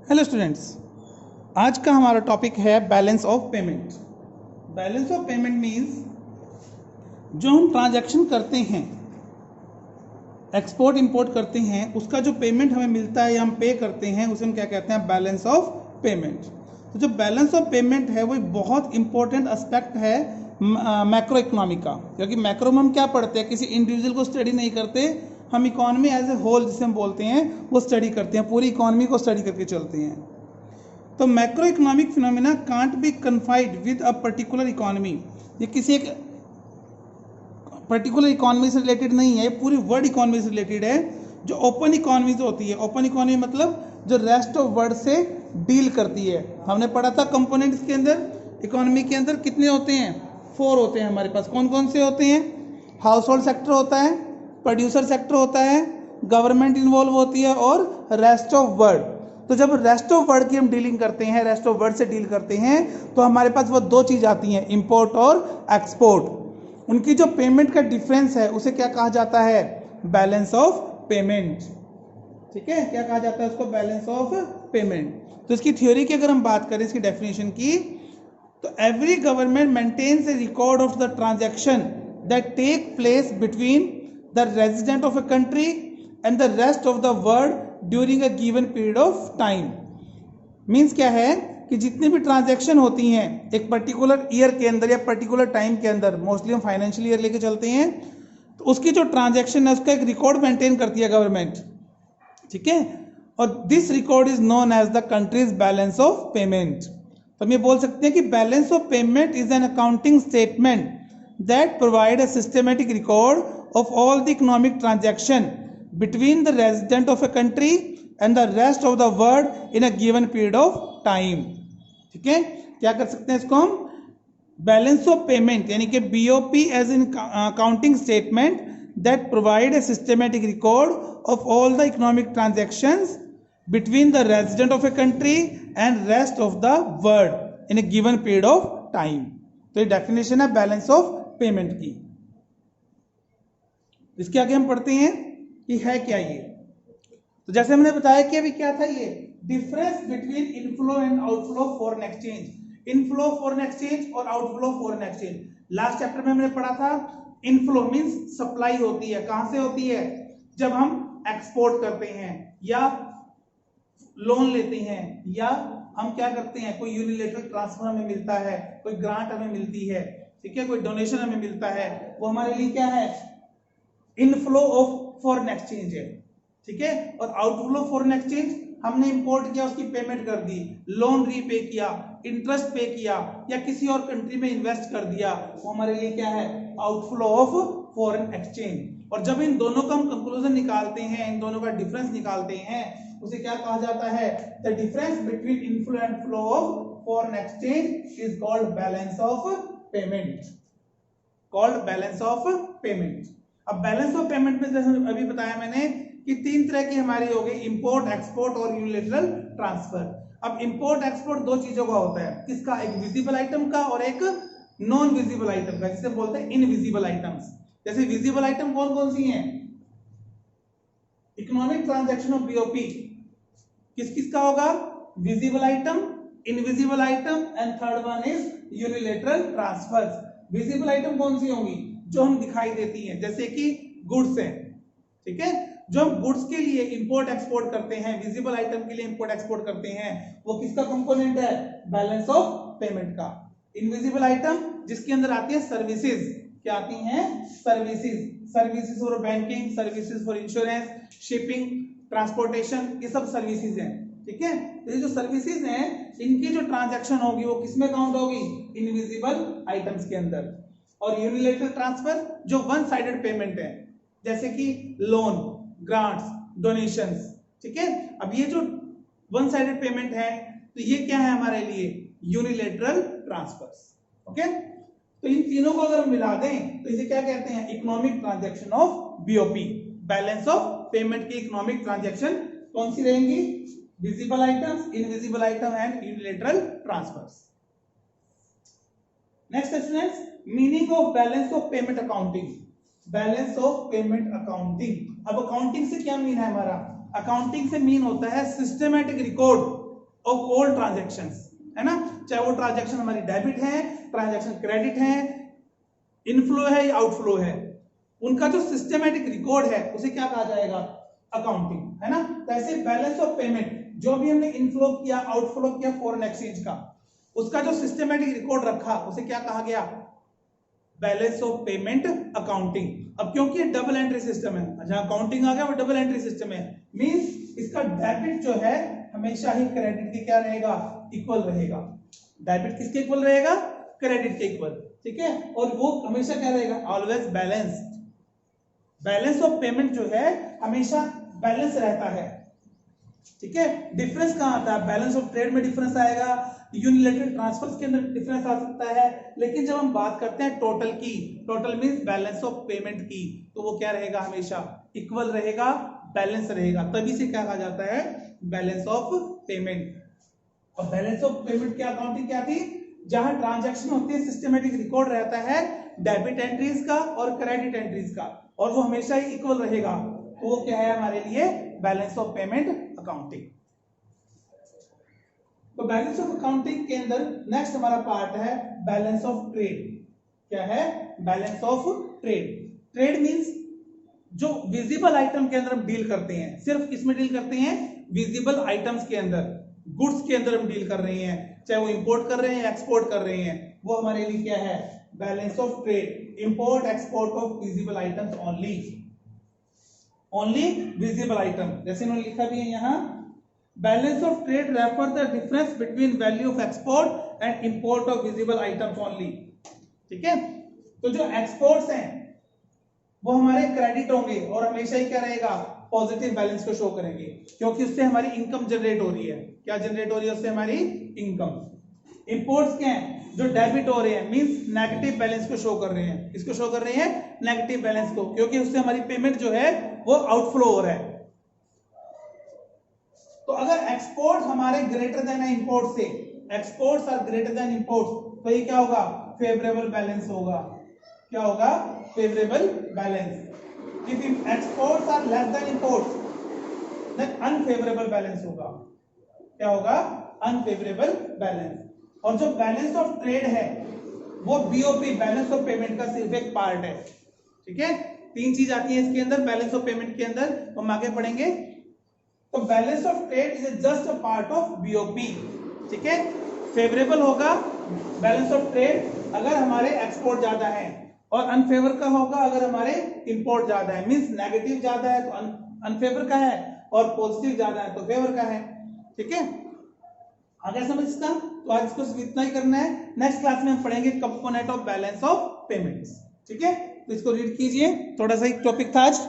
Hello students, आज का हमारा टॉपिक है balance of payment. Balance of payment means जो हम ट्रांजैक्शन करते हैं, एक्सपोर्ट इंपोर्ट करते हैं, उसका जो पेमेंट हमें मिलता है या हम पे करते हैं उसे हम क्या कहते हैं, बैलेंस ऑफ पेमेंट। तो जो बैलेंस ऑफ पेमेंट है वो एक बहुत इंपॉर्टेंट एस्पेक्ट है मैक्रो इकोनॉमी का, क्योंकि मैक्रो में हम क्या पढ़ते हैं, किसी इंडिविजुअल को स्टडी नहीं करते, हम इकोनॉमी एज ए होल जिसे हम बोलते हैं वो स्टडी करते हैं, पूरी इकोनॉमी को स्टडी करके चलते हैं। तो macro economic phenomena can't be confide with a particular economy. ये किसी एक पर्टिकुलर इकोनॉमी से रिलेटेड नहीं है, पूरी वर्ल्ड इकोनॉमी से रिलेटेड है। जो ओपन इकोनॉमीज होती है, ओपन इकोनॉमी मतलब जो रेस्ट ऑफ वर्ल्ड से डील करती है। हमने पढ़ा था कंपोनेंट्स के अंदर, इकोनॉमी के अंदर कितने होते हैं, 4 होते हैं हमारे पास। कौन कौन से होते हैं? हाउस होल्ड सेक्टर होता है, प्रोड्यूसर सेक्टर होता है, गवर्नमेंट इन्वॉल्व होती है और रेस्ट ऑफ वर्ल्ड। तो जब रेस्ट ऑफ वर्ल्ड की हम डीलिंग करते हैं, रेस्ट ऑफ वर्ल्ड से डील करते हैं, तो हमारे पास वो 2 चीज आती हैं, इंपोर्ट और एक्सपोर्ट। उनकी जो पेमेंट का डिफरेंस है उसे क्या कहा जाता है, बैलेंस ऑफ पेमेंट। ठीक है, क्या कहा जाता है उसको, बैलेंस ऑफ पेमेंट। तो इसकी थ्योरी की अगर हम बात करें, इसकी डेफिनेशन की, तो every government maintains a record of the transaction that take place between the resident of a country and the rest of the world during a given period of time. Means क्या है कि जितनी भी transaction होती हैं एक particular year के अंदर या पर्टिकुलर टाइम के अंदर, मोस्टली हम फाइनेंशियल ईयर लेके चलते हैं, तो उसकी जो ट्रांजैक्शन है उसका एक रिकॉर्ड मेंटेन करती है गवर्नमेंट। ठीक है, और this record is known as the country's balance of payment. तो हम ये बोल सकते हैं कि balance of payment is an accounting statement that provide a systematic record of all the economic transaction between the resident of a country and the rest of the world in a given period of time। ठीक है, क्या कर सकते हैं इसको हम, balance of payment यानी कि BOP is an accounting statement that provide a systematic record of all the economic transactions between the resident of a country and rest of the world in a given period of time। तो ये definition है balance of payment की। इसके आगे हम पढ़ते हैं कि है क्या ये। तो जैसे हमने बताया कि अभी क्या था ये, difference between inflow and outflow foreign exchange. Inflow foreign exchange और outflow foreign exchange. Last chapter में हमने पढ़ा था, इनफ्लो मींस सप्लाई होती है, कहां से होती है, जब हम एक्सपोर्ट करते हैं या लोन लेते हैं या हम क्या करते हैं, कोई यूनिलेटरल ट्रांसफर हमें मिलता है, कोई ग्रांट हमें मिलती है, ठीक है, कोई डोनेशन हमें मिलता है, वो हमारे लिए क्या है, इनफ्लो ऑफ फॉरेन एक्सचेंज है। ठीक है, और आउटफ्लो फॉरेन एक्सचेंज, हमने इंपोर्ट किया, उसकी पेमेंट कर दी, लोन रीपे किया, इंटरेस्ट पे किया या किसी और कंट्री में इन्वेस्ट कर दिया, वो हमारे लिए क्या है, आउटफ्लो ऑफ फॉरेन एक्सचेंज। और जब इन दोनों का हम कंक्लूजन निकालते हैं, इन दोनों का डिफरेंस निकालते हैं, उसे क्या कहा जाता है, the difference between inflow and flow of foreign exchange is called balance of payment, called balance of payment. अब बैलेंस ऑफ पेमेंट में जैसे अभी बताया मैंने कि 3 तरह की हमारी हो गई, इंपोर्ट, एक्सपोर्ट और यूनिलेटरल ट्रांसफर। अब इंपोर्ट एक्सपोर्ट 2 चीजों का होता है, किसका, एक विजिबल आइटम का और एक नॉन विजिबल आइटम का, जिसे बोलते हैं इनविजिबल आइटम्स। जैसे विजिबल आइटम कौन कौन सी हैं, इकोनॉमिक ट्रांजैक्शन ऑफ बीओपी किस किस का होगा, visible item, invisible item and third one is unilateral transfers. Visible item कौन सी होंगी, जो हम दिखाई देती हैं, जैसे कि गुड्स हैं। ठीक है, जो हम गुड्स के लिए इंपोर्ट एक्सपोर्ट करते हैं, विजिबल आइटम के लिए इंपोर्ट एक्सपोर्ट करते हैं, वो किसका कंपोनेंट है, बैलेंस ऑफ पेमेंट का। इनविजिबल आइटम जिसके अंदर आती है सर्विसेज, क्या आती हैं, services, services for banking, services for insurance, shipping, transportation, ये सब सर्विसेज हैं। ठीक है, तो ये जो सर्विसेज हैं, इनकी जो ट्रांजैक्शन होगी वो किसमें काउंट होगी, इनविजिबल आइटम्स के अंदर। और यूनिलेटरल ट्रांसफर जो वन साइडेड पेमेंट है, जैसे कि लोन, ग्रांट्स, डोनेशंस। ठीक है, अब ये जो वन साइडेड पेमेंट है, तो ये क्या है हमारे लिए, यूनिलेटरल ट्रांसफर्स। ओके, तो इन तीनों को अगर हम मिला दें तो इसे क्या कहते हैं, economic transaction of BOP. Balance of payment की इकोनॉमिक ट्रांजैक्शन कौन सी रहेंगी, visible items, invisible item and unilateral transfers. Next students, meaning of balance of payment accounting. Balance of payment accounting, अब अकाउंटिंग से क्या मीन है हमारा, अकाउंटिंग से मीन होता है systematic record of all transactions, है ना, चाहे वो ट्रांजैक्शन हमारी डेबिट है, ट्रांजैक्शन क्रेडिट है, इनफ्लो है या आउटफ्लो है, उनका जो सिस्टमेटिक रिकॉर्ड है उसे क्या कहा जाएगा, अकाउंटिंग, है ना। तो ऐसे बैलेंस ऑफ पेमेंट जो भी हमने इनफ्लो किया आउटफ्लो किया फॉरेन एक्सचेंज का, उसका जो सिस्टमेटिक रिकॉर्ड रखा उसे क्या कहा गया, बैलेंस ऑफ पेमेंट अकाउंटिंग। अब क्योंकि डबल एंट्री सिस्टम है, जहां अकाउंटिंग आ गया वो डबल एंट्री सिस्टम है, मींस इसका डेबिट जो है हमेशा ही क्रेडिट के क्या रहेगा, इक्वल रहेगा। डेबिट किसके इक्वल रहेगा, क्रेडिट के इक्वल, ठीक है। और वो हमेशा क्या रहेगा, always balance. Balance of payment जो है हमेशा बैलेंस रहता है, ठीक है। डिफरेंस कहां आता है, बैलेंस ऑफ ट्रेड में डिफरेंस आएगा, यूनिलैटरल ट्रांसफर्स के अंदर डिफरेंस आ सकता है, लेकिन जब हम बात करते हैं टोटल की, total means balance of payment की, तो वो क्या रहेगा, हमेशा इक्वल रहेगा, बैलेंस रहेगा, तभी से क्या कहा जाता है, बैलेंस ऑफ पेमेंट। और बैलेंस ऑफ पेमेंट की अकाउंटिंग क्या थी, जहां ट्रांजैक्शन होती है सिस्टमेटिक रिकॉर्ड रहता है डेबिट एंट्रीज का और क्रेडिट एंट्रीज का, और वो हमेशा ही इक्वल रहेगा, तो वो क्या है हमारे लिए, बैलेंस ऑफ पेमेंट अकाउंटिंग। तो बैलेंस ऑफ अकाउंटिंग के अंदर नेक्स्ट हमारा पार्ट है बैलेंस ऑफ ट्रेड। क्या है, balance of trade. Trade means जो विजिबल आइटम के अंदर हम डील करते हैं, सिर्फ किसमें डील करते हैं, विजिबल आइटम्स के अंदर, गुड्स के अंदर हम डील कर रहे हैं, चाहे वो इंपोर्ट कर रहे हैं या एक्सपोर्ट कर रहे हैं, वो हमारे लिए क्या है, balance of trade. Import export of visible items only, only visible item, जैसे इन्होंने लिखा भी है यहाँ, balance of trade refer the difference between value of export and import of visible items only, ठीक है। तो जो एक्सपोर्ट्स हैं वो हमारे क्रेडिट होंगे और हमेशा ही क्या रहेगा, पॉजिटिव बैलेंस को शो करेंगे, क्योंकि उससे हमारी इनकम जनरेट हो रही है। क्या जनरेट हो रही है, उससे हमारी इनकम। इंपोर्ट्स क्या है, जो डेबिट हो रहे हैं, मींस नेगेटिव बैलेंस को शो कर रहे हैं। किसको शो कर रहे हैं, नेगेटिव बैलेंस को, क्योंकि उससे हमारी पेमेंट जो है वो आउटफ्लो हो रहा है। तो अगर एक्सपोर्ट हमारे ग्रेटर देन है इंपोर्ट से, exports are greater than imports, तो ये क्या होगा, फेवरेबल बैलेंस होगा। क्या होगा, favourable balance. If exports are less than imports, then unfavourable balance होगा। क्या होगा, अनफेवरेबल बैलेंस। और जो बैलेंस ऑफ ट्रेड है वो बीओपी, बैलेंस ऑफ पेमेंट का सिर्फ एक पार्ट है, ठीक है। तीन चीज आती है इसके अंदर, बैलेंस ऑफ पेमेंट के अंदर, हम आगे पढ़ेंगे। तो balance of trade is just a part of BOP, ठीक है। फेवरेबल होगा बैलेंस ऑफ ट्रेड अगर हमारे एक्सपोर्ट ज्यादा है, और अनफेवर का होगा अगर हमारे इंपोर्ट ज्यादा है, मींस नेगेटिव ज्यादा है तो अनफेवर का है, और पॉजिटिव ज्यादा है तो फेवर का है, ठीक है। आगे समझ इसका, तो आज इसको सिर्फ इतना ही करना है। नेक्स्ट क्लास में हम पढ़ेंगे component of balance of payments, ठीक है। तो इसको रीड कीजिए, थोड़ा सा एक टॉपिक था आज।